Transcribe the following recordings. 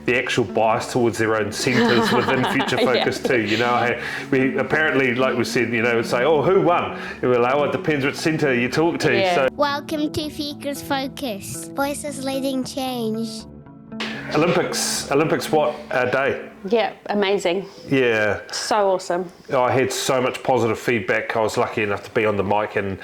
the actual bias towards their own centres within Future Focus too. You know, we apparently, like we said, you know, would say, oh, who won? And we're like, oh, it depends which centre you talk to. Yeah. So, Welcome to Future Focus. Voices leading change. Olympics, what a day. Yeah, amazing. Yeah. So awesome. I had so much positive feedback. I was lucky enough to be on the mic, and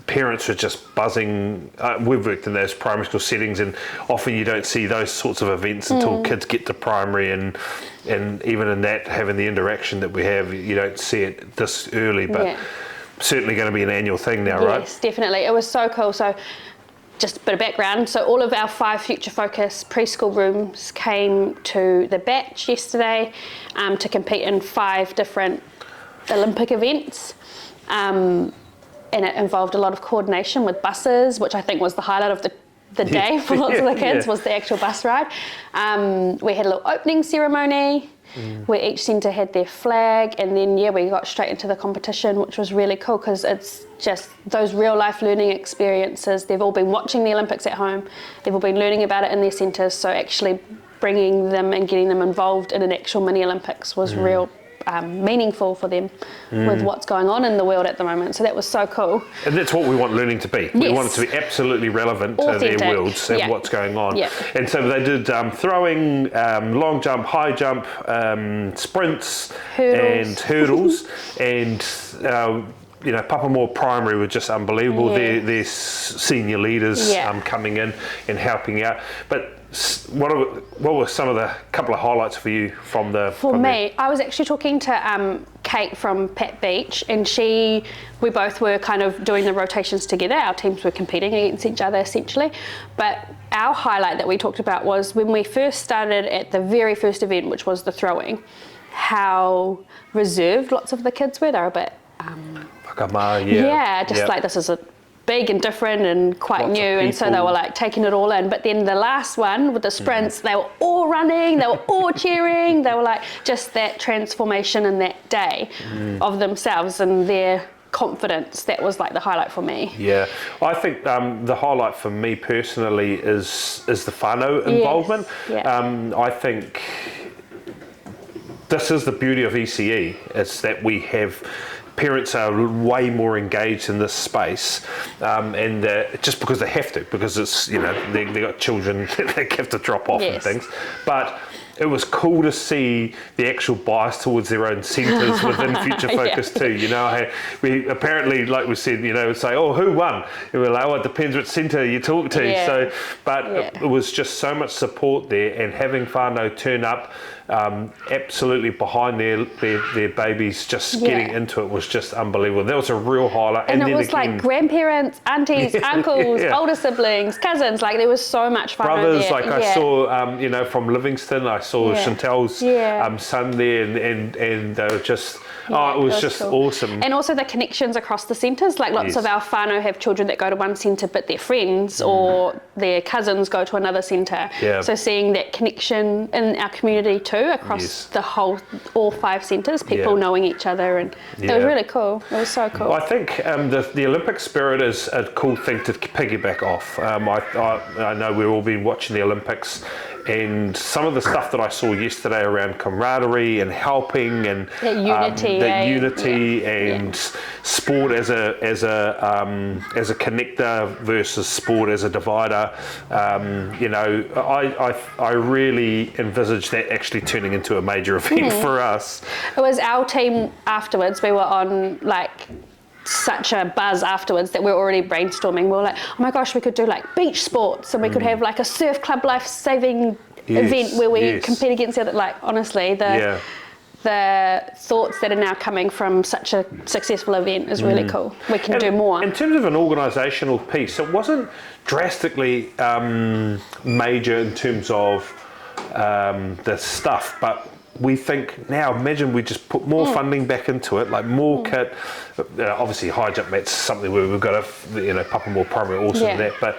parents were just buzzing. We've worked in those primary school settings, and often you don't see those sorts of events until kids get to primary, and even in that, having the interaction that we have, you don't see it this early, but certainly going to be an annual thing now, right? Yes, definitely. It was so cool. So just a bit of background. So all of our 5 Future Focus preschool rooms came to the batch yesterday to compete in 5 different Olympic events. And it involved a lot of coordination with buses, which I think was the highlight of the day for lots of the kids, was the actual bus ride. We had a little opening ceremony where each centre had their flag, and then we got straight into the competition, which was really cool because it's just those real life learning experiences. They've all been watching the Olympics at home, they've all been learning about it in their centres, so actually bringing them and getting them involved in an actual mini Olympics was real meaningful for them with what's going on in the world at the moment. So that was so cool. And that's what we want learning to be. We want it to be absolutely relevant authentic to their worlds and what's going on. Yeah. And so they did throwing, long jump, high jump, sprints and hurdles. And you know, Papamoa Primary were just unbelievable. Their senior leaders coming in and helping out. But what were some of the couple of highlights for you from the? For me, I was actually talking to Kate from Pat Beach, and we both were kind of doing the rotations together. Our teams were competing against each other essentially, but our highlight that we talked about was when we first started at the very first event, which was the throwing, how reserved lots of the kids were. They were a bit like, this is a big and different and quite Lots new, and so they were like taking it all in. But then the last one with the sprints, they were all running, they were all cheering, they were like, just that transformation in that day of themselves and their confidence. That was like the highlight for me. Yeah, I think the highlight for me personally is the whānau involvement. I think this is the beauty of ECE, is that we have parents are way more engaged in this space, and just because they have to, because it's, you know, they got children they have to drop off and things. But it was cool to see the actual bias towards their own centres within Future Focus too. You know, we apparently, like we said, you know, would say, oh, who won? And we're like, oh, it depends which centre you talk to. So, but it was just so much support there, and having whānau turn up absolutely behind their babies, just getting into it was just unbelievable. That was a real highlight. And it was like grandparents, aunties, uncles, older siblings, cousins. Like there was so much fun. Brothers, there. like I saw, you know, from Livingston, I saw Chantel's son there, and they were just, it was just cool. Awesome. And also the connections across the centres. Like lots of our whānau have children that go to one centre, but their friends or their cousins go to another centre. So seeing that connection in our community too, across the whole, all 5 centres, people knowing each other, and it was really cool. It was so cool. I think the Olympic spirit is a cool thing to piggyback off. I know we've all been watching the Olympics, and some of the stuff that I saw yesterday around camaraderie and helping and unity and sport as a connector versus sport as a divider. You know, I really envisage that actually turning into a major event for us. It was our team afterwards. We were on like such a buzz afterwards that we were already brainstorming. We were like, oh my gosh, we could do like beach sports, and we could have like a surf club life-saving event where we compete against each other. Like honestly, the thoughts that are now coming from such a successful event is really cool. We can do more. In terms of an organisational piece, it wasn't drastically major in terms of the stuff, but we think now, imagine we just put more funding back into it, like more kit. Obviously, high jump, that's something where we've got a, you know, Papamoa Primary also that, but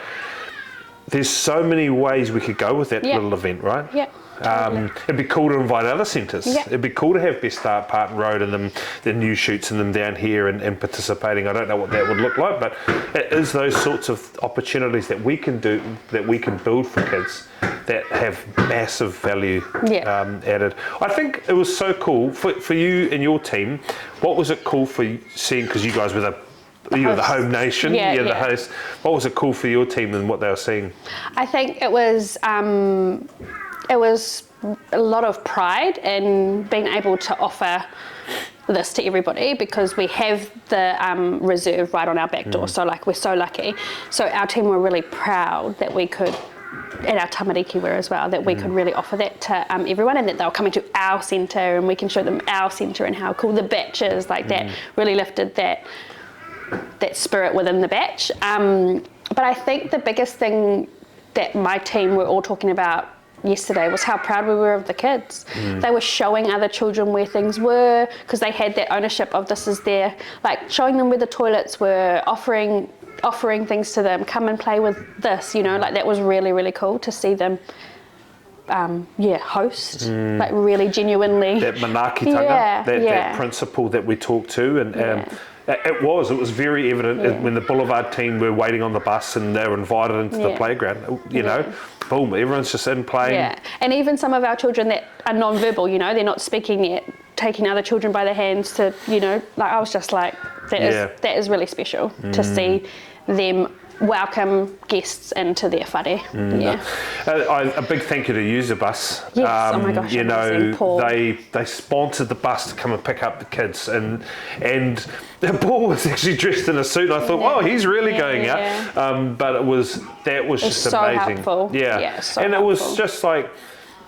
there's so many ways we could go with that little event, right? Yeah. Totally. It'd be cool to invite other centres. Yeah. It'd be cool to have Best Start, Parton Road and the new shoots and them down here and participating. I don't know what that would look like, but it is those sorts of opportunities that we can do, that we can build for kids that have massive value added. I think it was so cool for you and your team. What was it cool for you seeing, because you guys were the home nation, the host. What was it cool for your team and what they were seeing? I think it was a lot of pride in being able to offer this to everybody, because we have the reserve right on our back door. So like, we're so lucky. So our team were really proud that we could, and our tamariki were as well, that we could really offer that to everyone, and that they were coming to our centre and we can show them our centre and how cool the batch is. Like that really lifted that spirit within the batch. But I think the biggest thing that my team were all talking about yesterday was how proud we were of the kids. They were showing other children where things were, because they had that ownership of this is their, like showing them where the toilets were, offering things to them, come and play with this, like that was really, really cool to see them host, like really genuinely. That manaakitanga, that principle that we talked to, and it was very evident when the Boulevard team were waiting on the bus and they were invited into the playground, boom, everyone's just in playing. Yeah, and even some of our children that are non-verbal, they're not speaking yet, taking other children by the hands to, like I was just like, that is really special to see them welcome guests into their whare. A big thank you to User Bus. Yes, oh my gosh, amazing, Paul. They sponsored the bus to come and pick up the kids, and Paul was actually dressed in a suit. I thought, he's really going out. But it was just so amazing. Helpful. So and it was just like,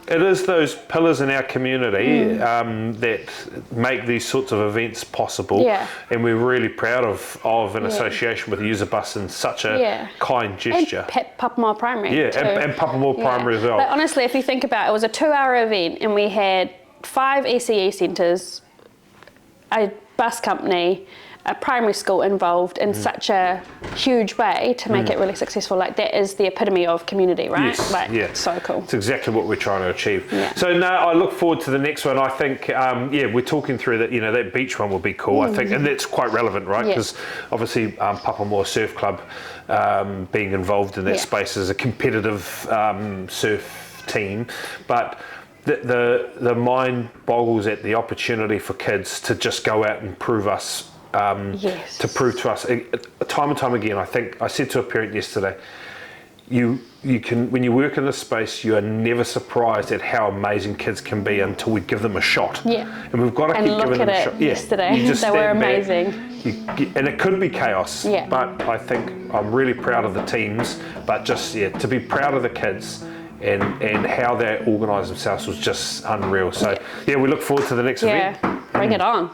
it is those pillars in our community that make these sorts of events possible, and we're really proud of an association with User Bus in such a kind gesture. And Papamoa Primary and Papamoa Primary as well. Like, honestly, if you think about it, it was a 2-hour event and we had 5 ECE centres, a bus company, a primary school involved in such a huge way to make it really successful. Like that is the epitome of community, right? Yes, so cool. It's exactly what we're trying to achieve. So now I look forward to the next one. I think, we're talking through that, that beach one will be cool, I think, and that's quite relevant, right? Because obviously Papamoa Surf Club being involved in that space as a competitive surf team, but the mind boggles at the opportunity for kids to just go out and prove to prove to us time and time again. I think I said to a parent yesterday, you can, when you work in this space, you are never surprised at how amazing kids can be until we give them a shot. And we've got to keep giving them a shot. Yesterday, they were amazing. And it could be chaos, but I think I'm really proud of the teams. But just to be proud of the kids and how they organise themselves was just unreal. So we look forward to the next event. Bring it on.